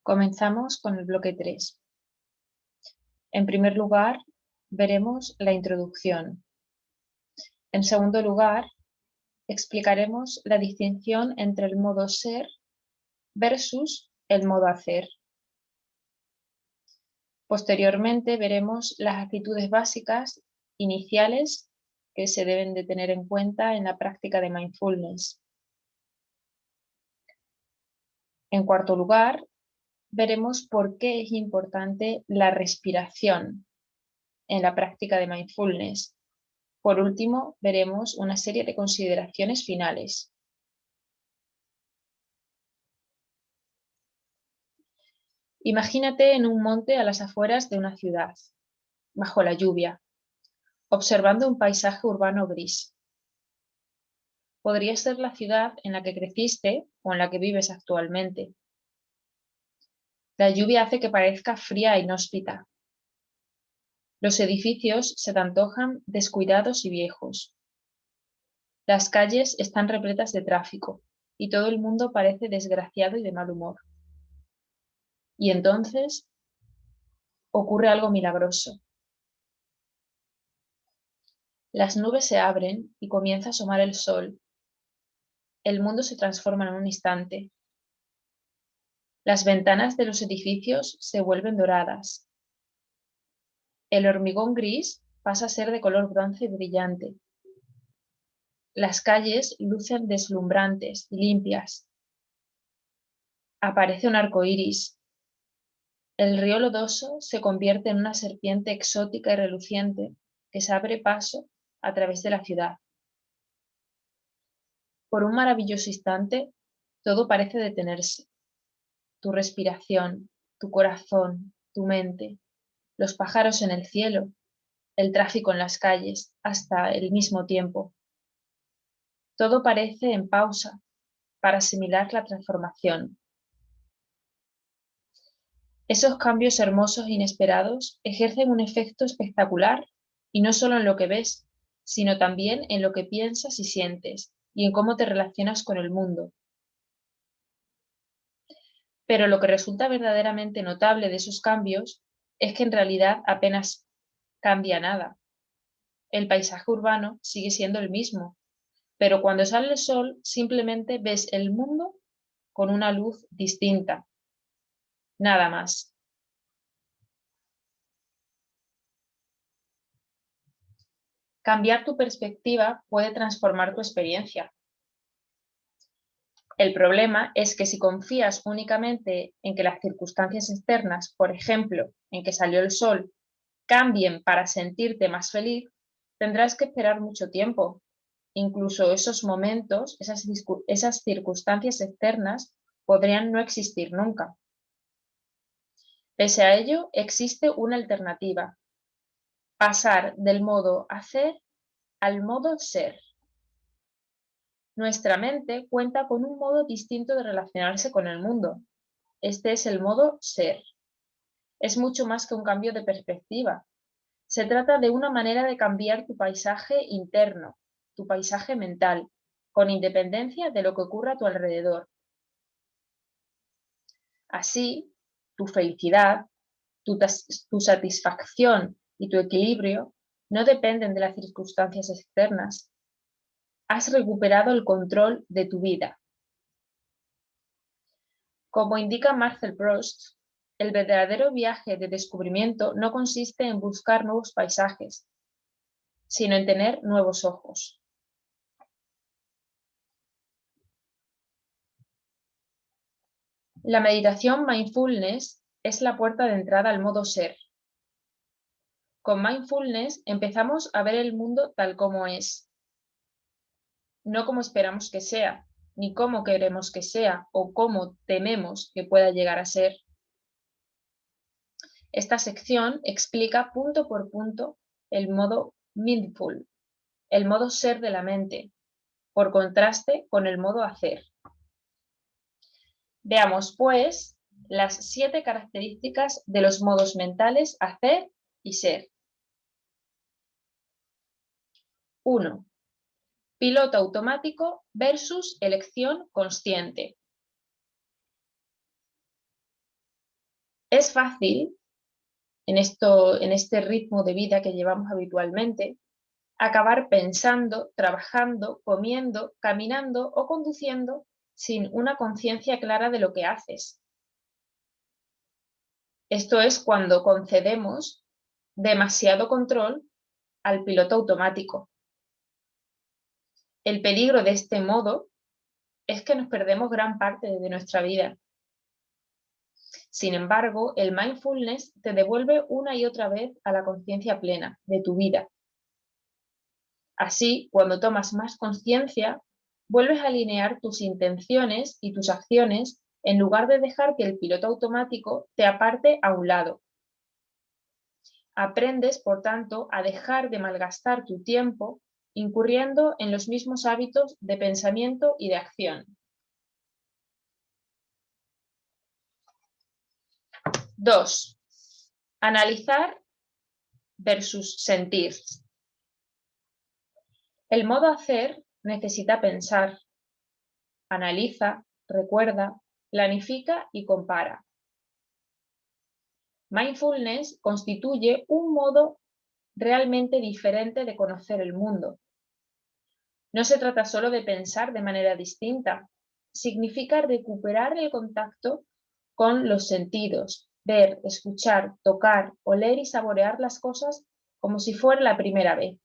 Comenzamos con el bloque 3. En primer lugar, veremos la introducción. En segundo lugar, explicaremos la distinción entre el modo ser versus el modo hacer. Posteriormente veremos las actitudes básicas iniciales que se deben de tener en cuenta en la práctica de mindfulness. En cuarto lugar, veremos por qué es importante la respiración en la práctica de mindfulness. Por último, veremos una serie de consideraciones finales. Imagínate en un monte a las afueras de una ciudad, bajo la lluvia, observando un paisaje urbano gris. Podría ser la ciudad en la que creciste o en la que vives actualmente. La lluvia hace que parezca fría e inhóspita. Los edificios se te antojan descuidados y viejos. Las calles están repletas de tráfico y todo el mundo parece desgraciado y de mal humor. Y entonces ocurre algo milagroso. Las nubes se abren y comienza a asomar el sol. El mundo se transforma en un instante. Las ventanas de los edificios se vuelven doradas. El hormigón gris pasa a ser de color bronce brillante. Las calles lucen deslumbrantes y limpias. Aparece un arco iris. El río lodoso se convierte en una serpiente exótica y reluciente que se abre paso a través de la ciudad. Por un maravilloso instante, todo parece detenerse. Tu respiración, tu corazón, tu mente, los pájaros en el cielo, el tráfico en las calles, hasta el mismo tiempo. Todo parece en pausa para asimilar la transformación. Esos cambios hermosos e inesperados ejercen un efecto espectacular y no solo en lo que ves, sino también en lo que piensas y sientes y en cómo te relacionas con el mundo. Pero lo que resulta verdaderamente notable de esos cambios es que en realidad apenas cambia nada. El paisaje urbano sigue siendo el mismo, pero cuando sale el sol simplemente ves el mundo con una luz distinta. Nada más. Cambiar tu perspectiva puede transformar tu experiencia. El problema es que si confías únicamente en que las circunstancias externas, por ejemplo, en que salió el sol, cambien para sentirte más feliz, tendrás que esperar mucho tiempo. Incluso esos momentos, esas circunstancias externas, podrían no existir nunca. Pese a ello, existe una alternativa: pasar del modo hacer al modo ser. Nuestra mente cuenta con un modo distinto de relacionarse con el mundo. Este es el modo ser. Es mucho más que un cambio de perspectiva. Se trata de una manera de cambiar tu paisaje interno, tu paisaje mental, con independencia de lo que ocurra a tu alrededor. Así, tu felicidad, tu satisfacción y tu equilibrio no dependen de las circunstancias externas. Has recuperado el control de tu vida. Como indica Marcel Proust, el verdadero viaje de descubrimiento no consiste en buscar nuevos paisajes, sino en tener nuevos ojos. La meditación mindfulness es la puerta de entrada al modo ser. Con mindfulness empezamos a ver el mundo tal como es, no como esperamos que sea, ni cómo queremos que sea o cómo tememos que pueda llegar a ser. Esta sección explica punto por punto el modo mindful, el modo ser de la mente, por contraste con el modo hacer. Veamos, pues, las 7 características de los modos mentales hacer y ser. 1. Piloto automático versus elección consciente. Es fácil, en este ritmo de vida que llevamos habitualmente, acabar pensando, trabajando, comiendo, caminando o conduciendo sin una conciencia clara de lo que haces. Esto es cuando concedemos demasiado control al piloto automático. El peligro de este modo es que nos perdemos gran parte de nuestra vida. Sin embargo, el mindfulness te devuelve una y otra vez a la conciencia plena de tu vida. Así, cuando tomas más conciencia, vuelves a alinear tus intenciones y tus acciones en lugar de dejar que el piloto automático te aparte a un lado. Aprendes, por tanto, a dejar de malgastar tu tiempo incurriendo en los mismos hábitos de pensamiento y de acción. 2. Analizar versus sentir. El modo hacer necesita pensar, analiza, recuerda, planifica y compara. Mindfulness constituye un modo realmente diferente de conocer el mundo. No se trata solo de pensar de manera distinta, significa recuperar el contacto con los sentidos, ver, escuchar, tocar, oler y saborear las cosas como si fuera la primera vez.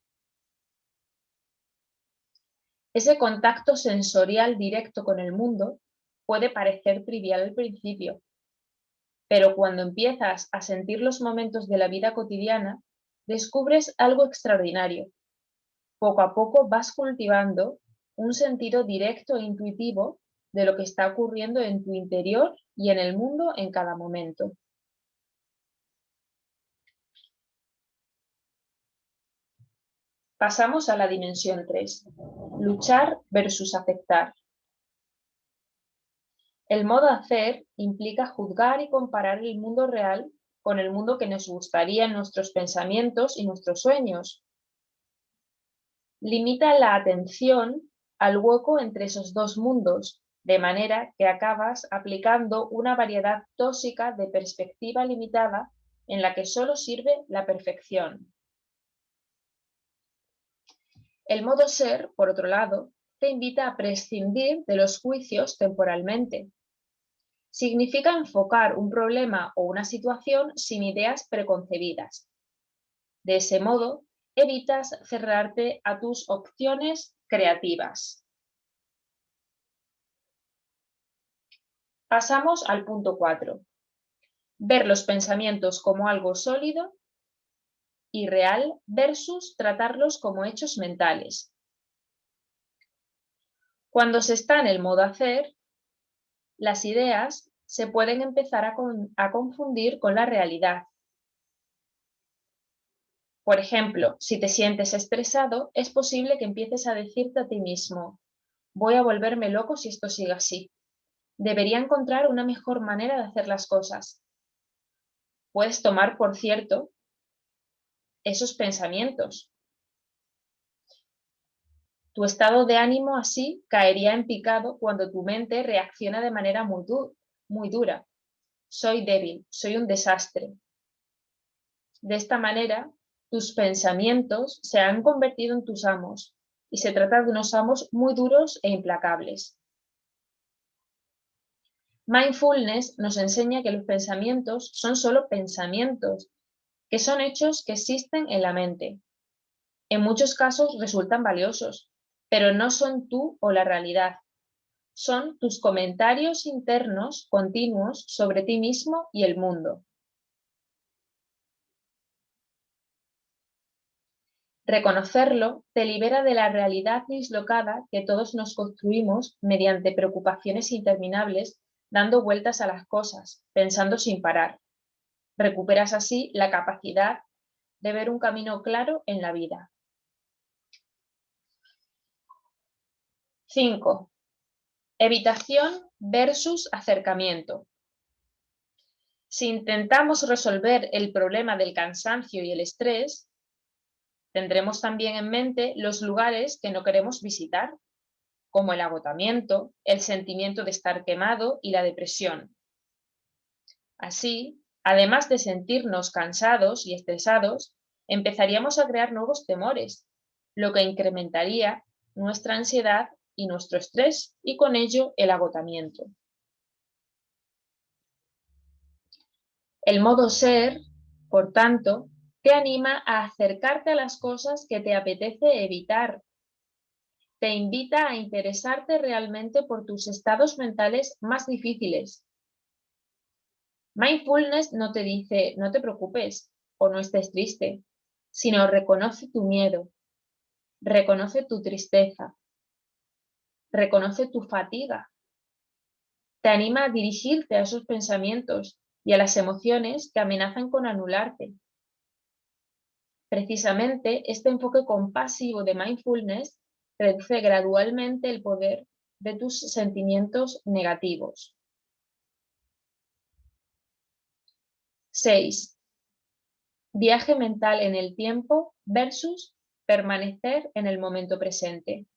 Ese contacto sensorial directo con el mundo puede parecer trivial al principio, pero cuando empiezas a sentir los momentos de la vida cotidiana, descubres algo extraordinario. Poco a poco vas cultivando un sentido directo e intuitivo de lo que está ocurriendo en tu interior y en el mundo en cada momento. Pasamos a la dimensión 3. Luchar versus aceptar. El modo hacer implica juzgar y comparar el mundo real con el mundo que nos gustaría en nuestros pensamientos y nuestros sueños. Limita la atención al hueco entre esos dos mundos, de manera que acabas aplicando una variedad tóxica de perspectiva limitada en la que solo sirve la perfección. El modo ser, por otro lado, te invita a prescindir de los juicios temporalmente. Significa enfocar un problema o una situación sin ideas preconcebidas. De ese modo, evitas cerrarte a tus opciones creativas. Pasamos al punto 4. Ver los pensamientos como algo sólido y real versus tratarlos como hechos mentales. Cuando se está en el modo hacer, las ideas se pueden empezar a confundir con la realidad. Por ejemplo, si te sientes estresado, es posible que empieces a decirte a ti mismo: voy a volverme loco si esto sigue así. Debería encontrar una mejor manera de hacer las cosas. Puedes tomar, por cierto, esos pensamientos. Tu estado de ánimo así caería en picado cuando tu mente reacciona de manera muy dura. Soy débil, soy un desastre. De esta manera, tus pensamientos se han convertido en tus amos, y se trata de unos amos muy duros e implacables. Mindfulness nos enseña que los pensamientos son solo pensamientos, que son hechos que existen en la mente. En muchos casos resultan valiosos, pero no son tú o la realidad. Son tus comentarios internos continuos sobre ti mismo y el mundo. Reconocerlo te libera de la realidad dislocada que todos nos construimos mediante preocupaciones interminables, dando vueltas a las cosas, pensando sin parar. Recuperas así la capacidad de ver un camino claro en la vida. 5. Evitación versus acercamiento. Si intentamos resolver el problema del cansancio y el estrés, tendremos también en mente los lugares que no queremos visitar, como el agotamiento, el sentimiento de estar quemado y la depresión. Así, Además de sentirnos cansados y estresados, empezaríamos a crear nuevos temores, lo que incrementaría nuestra ansiedad y nuestro estrés y con ello el agotamiento. El modo ser, por tanto, te anima a acercarte a las cosas que te apetece evitar. Te invita a interesarte realmente por tus estados mentales más difíciles. Mindfulness no te dice no te preocupes o no estés triste, sino reconoce tu miedo, reconoce tu tristeza, reconoce tu fatiga. Te anima a dirigirte a esos pensamientos y a las emociones que amenazan con anularte. Precisamente este enfoque compasivo de mindfulness reduce gradualmente el poder de tus sentimientos negativos. 6. Viaje mental en el tiempo versus permanecer en el momento presente.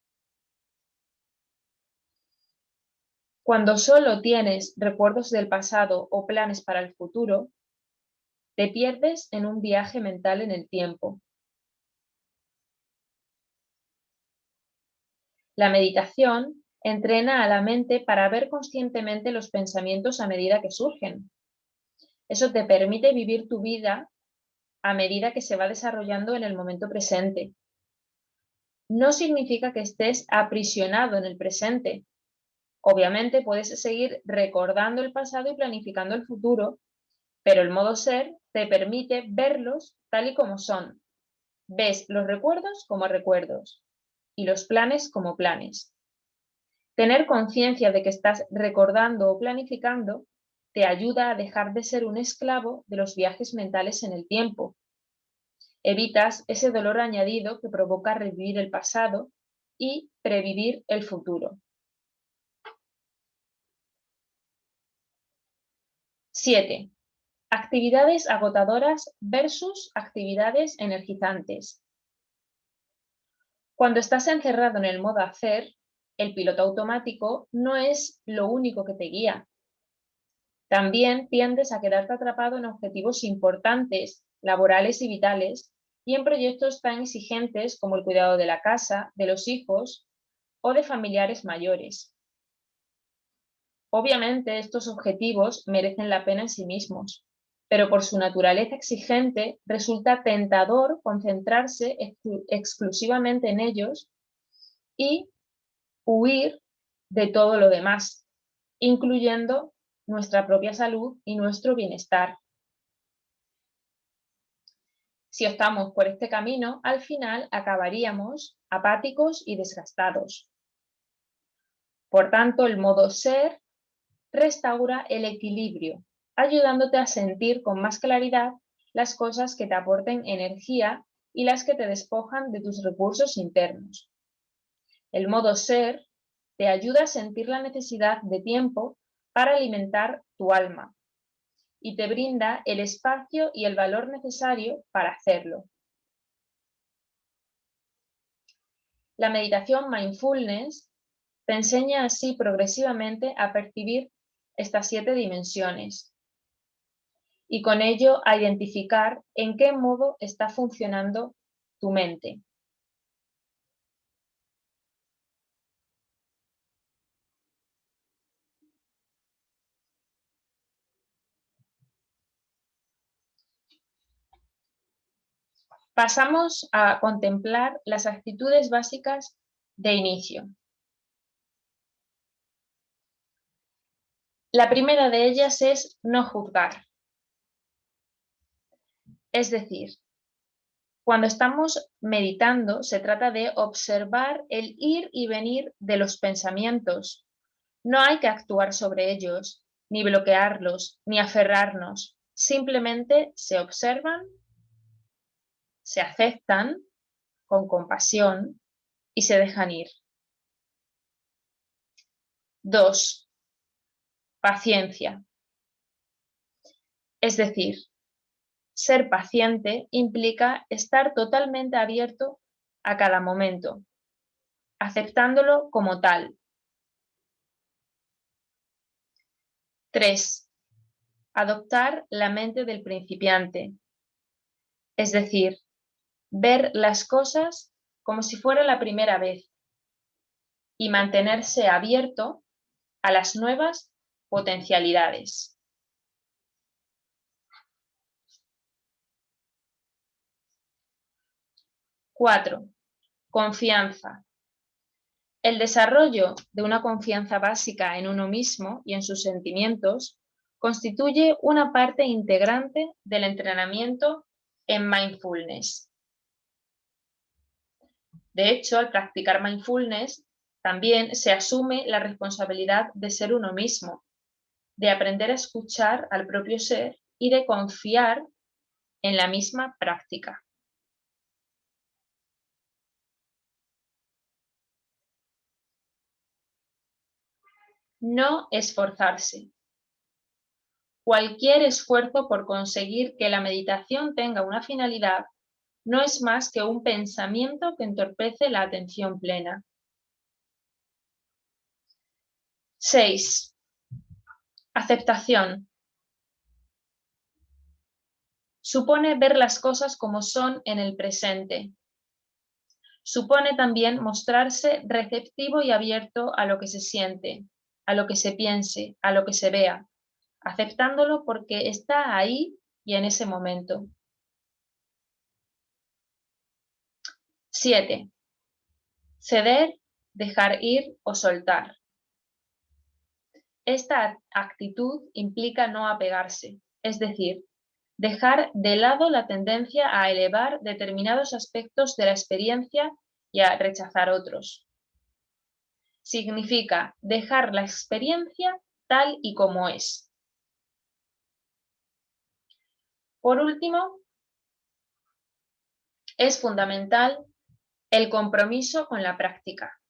Cuando solo tienes recuerdos del pasado o planes para el futuro, te pierdes en un viaje mental en el tiempo. La meditación entrena a la mente para ver conscientemente los pensamientos a medida que surgen. Eso te permite vivir tu vida a medida que se va desarrollando en el momento presente. No significa que estés aprisionado en el presente. Obviamente puedes seguir recordando el pasado y planificando el futuro, pero el modo ser te permite verlos tal y como son. Ves los recuerdos como recuerdos y los planes como planes. Tener conciencia de que estás recordando o planificando te ayuda a dejar de ser un esclavo de los viajes mentales en el tiempo. Evitas ese dolor añadido que provoca revivir el pasado y previvir el futuro. 7. Actividades agotadoras versus actividades energizantes. Cuando estás encerrado en el modo hacer, el piloto automático no es lo único que te guía. También tiendes a quedarte atrapado en objetivos importantes, laborales y vitales, y en proyectos tan exigentes como el cuidado de la casa, de los hijos o de familiares mayores. Obviamente estos objetivos merecen la pena en sí mismos, pero por su naturaleza exigente resulta tentador concentrarse exclusivamente en ellos y huir de todo lo demás, incluyendo nuestra propia salud y nuestro bienestar. Si optamos por este camino, al final acabaríamos apáticos y desgastados. Por tanto, el modo ser restaura el equilibrio, ayudándote a sentir con más claridad las cosas que te aporten energía y las que te despojan de tus recursos internos. El modo ser te ayuda a sentir la necesidad de tiempo para alimentar tu alma y te brinda el espacio y el valor necesario para hacerlo. La meditación mindfulness te enseña así progresivamente a percibir estas 7 dimensiones y con ello a identificar en qué modo está funcionando tu mente. Pasamos a contemplar las actitudes básicas de inicio. La primera de ellas es no juzgar. Es decir, cuando estamos meditando se trata de observar el ir y venir de los pensamientos. No hay que actuar sobre ellos, ni bloquearlos, ni aferrarnos. Simplemente se observan, se aceptan con compasión y se dejan ir. 2. Paciencia. Es decir, ser paciente implica estar totalmente abierto a cada momento, aceptándolo como tal. 3. adoptar la mente del principiante, es decir, ver las cosas como si fuera la primera vez y mantenerse abierto a las nuevas potencialidades. Cuatro, confianza. El desarrollo de una confianza básica en uno mismo y en sus sentimientos constituye una parte integrante del entrenamiento en mindfulness. De hecho, al practicar mindfulness, también se asume la responsabilidad de ser uno mismo, de aprender a escuchar al propio ser y de confiar en la misma práctica. No esforzarse. Cualquier esfuerzo por conseguir que la meditación tenga una finalidad no es más que un pensamiento que entorpece la atención plena. 6. Aceptación. Supone ver las cosas como son en el presente. Supone también mostrarse receptivo y abierto a lo que se siente, a lo que se piense, a lo que se vea, aceptándolo porque está ahí y en ese momento. 7. Ceder, dejar ir o soltar. Esta actitud implica no apegarse, es decir, dejar de lado la tendencia a elevar determinados aspectos de la experiencia y a rechazar otros. Significa dejar la experiencia tal y como es. Por último, es fundamental el compromiso con la práctica.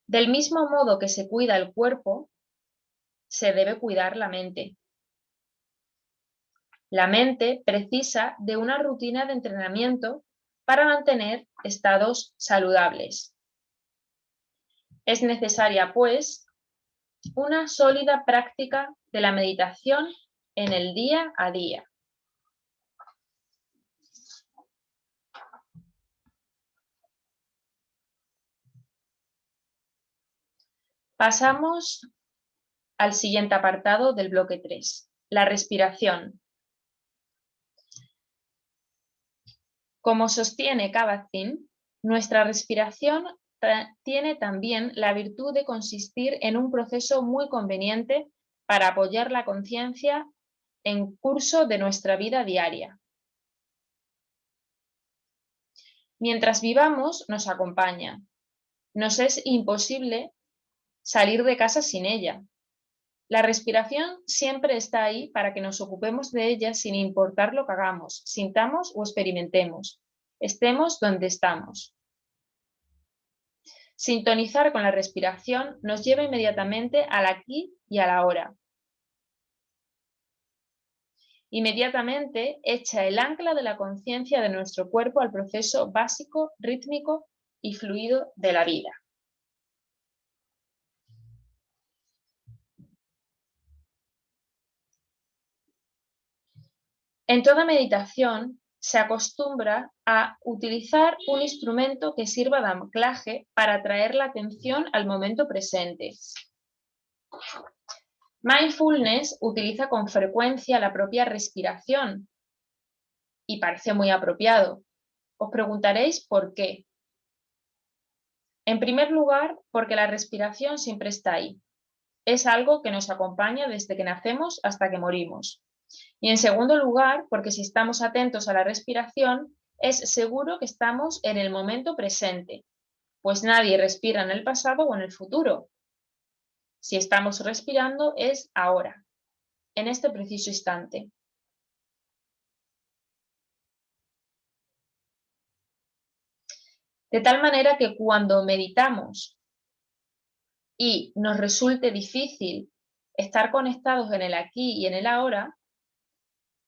Del mismo modo que se cuida el cuerpo, se debe cuidar la mente. La mente precisa de una rutina de entrenamiento para mantener estados saludables. Es necesaria, pues, una sólida práctica de la meditación en el día a día. Pasamos al siguiente apartado del bloque 3, la respiración. Como sostiene Kabat-Zinn, nuestra respiración tiene también la virtud de consistir en un proceso muy conveniente para apoyar la conciencia en curso de nuestra vida diaria. Mientras vivamos, nos acompaña. Nos es imposible salir de casa sin ella. La respiración siempre está ahí para que nos ocupemos de ella sin importar lo que hagamos, sintamos o experimentemos, estemos donde estamos. Sintonizar con la respiración nos lleva inmediatamente al aquí y a la ahora. Inmediatamente echa el ancla de la conciencia de nuestro cuerpo al proceso básico, rítmico y fluido de la vida. En toda meditación se acostumbra a utilizar un instrumento que sirva de anclaje para atraer la atención al momento presente. Mindfulness utiliza con frecuencia la propia respiración y parece muy apropiado. Os preguntaréis por qué. En primer lugar, porque la respiración siempre está ahí. Es algo que nos acompaña desde que nacemos hasta que morimos. Y en segundo lugar, porque si estamos atentos a la respiración, es seguro que estamos en el momento presente, pues nadie respira en el pasado o en el futuro. Si estamos respirando es ahora, en este preciso instante. De tal manera que cuando meditamos y nos resulte difícil estar conectados en el aquí y en el ahora,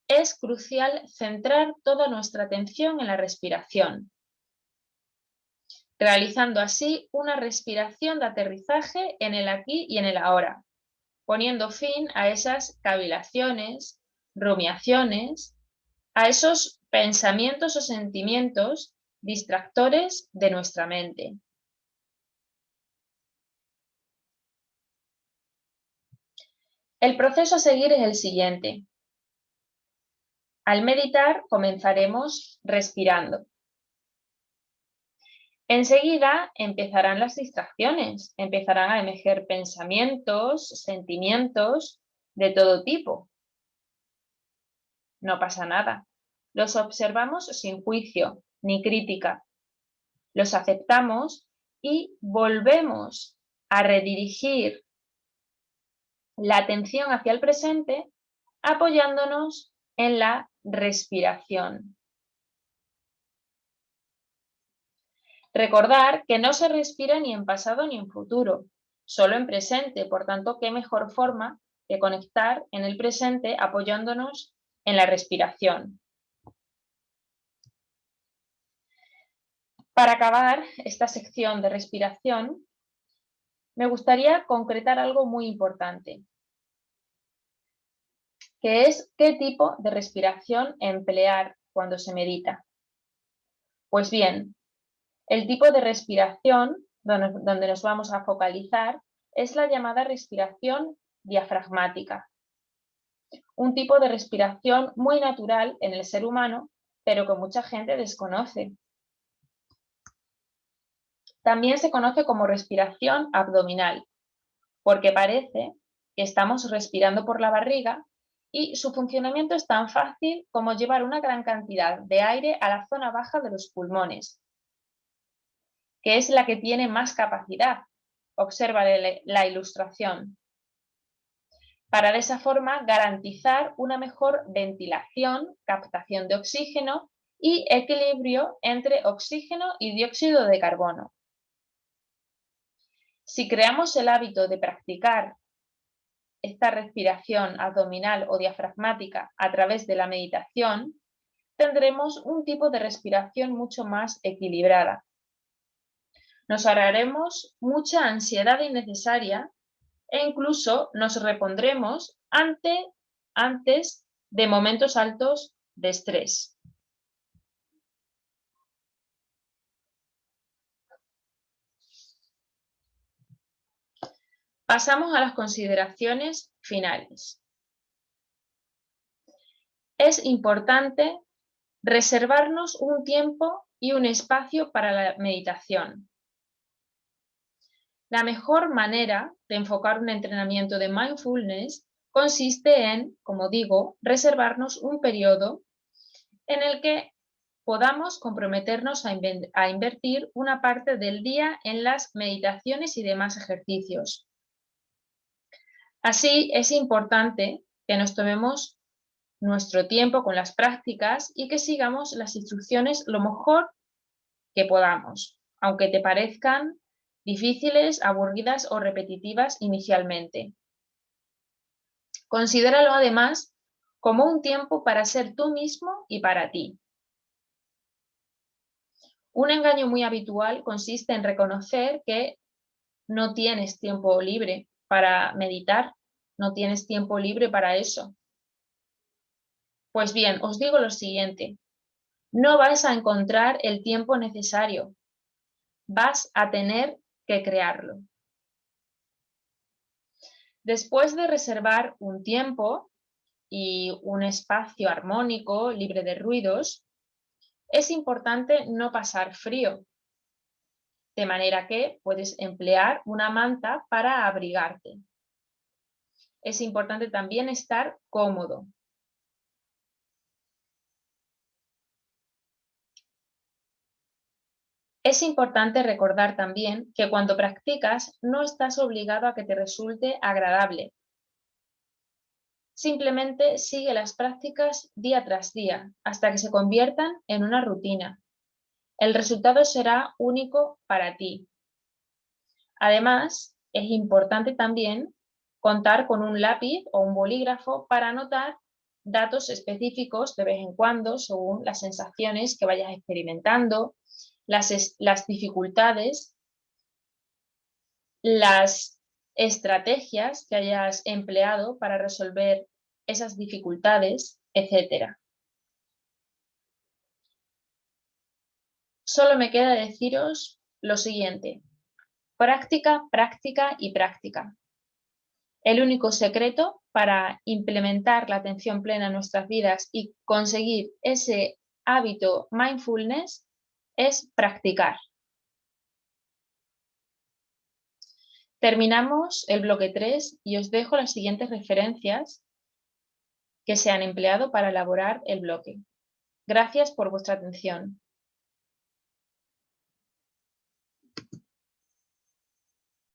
es crucial centrar toda nuestra atención en la respiración, realizando así una respiración de aterrizaje en el aquí y en el ahora. poniendo fin a esas cavilaciones, rumiaciones, a esos pensamientos o sentimientos distractores de nuestra mente. El proceso a seguir es el siguiente. Al meditar comenzaremos respirando. Enseguida empezarán las distracciones, empezarán a emerger pensamientos, sentimientos de todo tipo. No pasa nada. Los observamos sin juicio ni crítica. Los aceptamos y volvemos a redirigir la atención hacia el presente apoyándonos en la respiración. Recordar que no se respira ni en pasado ni en futuro, solo en presente. Por tanto, qué mejor forma de conectar en el presente apoyándonos en la respiración. Para acabar esta sección de respiración, me gustaría concretar algo muy importante, que es qué tipo de respiración emplear cuando se medita. Pues bien, el tipo de respiración donde nos vamos a focalizar es la llamada respiración diafragmática. Un tipo de respiración muy natural en el ser humano, pero que mucha gente desconoce. También se conoce como respiración abdominal, porque parece que estamos respirando por la barriga y su funcionamiento es tan fácil como llevar una gran cantidad de aire a la zona baja de los pulmones, que es la que tiene más capacidad. Observa la ilustración. Para de esa forma garantizar una mejor ventilación, captación de oxígeno y equilibrio entre oxígeno y dióxido de carbono. Si creamos el hábito de practicar esta respiración abdominal o diafragmática a través de la meditación, tendremos un tipo de respiración mucho más equilibrada. Nos ahorraremos mucha ansiedad innecesaria e incluso nos repondremos antes de momentos altos de estrés. Pasamos a las consideraciones finales. Es importante reservarnos un tiempo y un espacio para la meditación. La mejor manera de enfocar un entrenamiento de mindfulness consiste en, como digo, reservarnos un periodo en el que podamos comprometernos a invertir una parte del día en las meditaciones y demás ejercicios. Así, es importante que nos tomemos nuestro tiempo con las prácticas y que sigamos las instrucciones lo mejor que podamos, aunque te parezcan difíciles, aburridas o repetitivas inicialmente. Considéralo además como un tiempo para ser tú mismo y para ti. Un engaño muy habitual consiste en reconocer que no tienes tiempo libre para meditar, no tienes tiempo libre para eso. Pues bien, os digo lo siguiente, no vas a encontrar el tiempo necesario, vas a tener que crearlo. Después de reservar un tiempo y un espacio armónico, libre de ruidos, es importante no pasar frío, de manera que puedes emplear una manta para abrigarte. Es importante también estar cómodo. Es importante recordar también que cuando practicas no estás obligado a que te resulte agradable. Simplemente sigue las prácticas día tras día hasta que se conviertan en una rutina. El resultado será único para ti. Además, es importante también contar con un lápiz o un bolígrafo para anotar datos específicos de vez en cuando según las sensaciones que vayas experimentando, las dificultades, las estrategias que hayas empleado para resolver esas dificultades, etc. Solo me queda deciros lo siguiente: práctica, práctica y práctica. El único secreto para implementar la atención plena en nuestras vidas y conseguir ese hábito mindfulness es practicar. Terminamos el bloque 3 y os dejo las siguientes referencias que se han empleado para elaborar el bloque. Gracias por vuestra atención.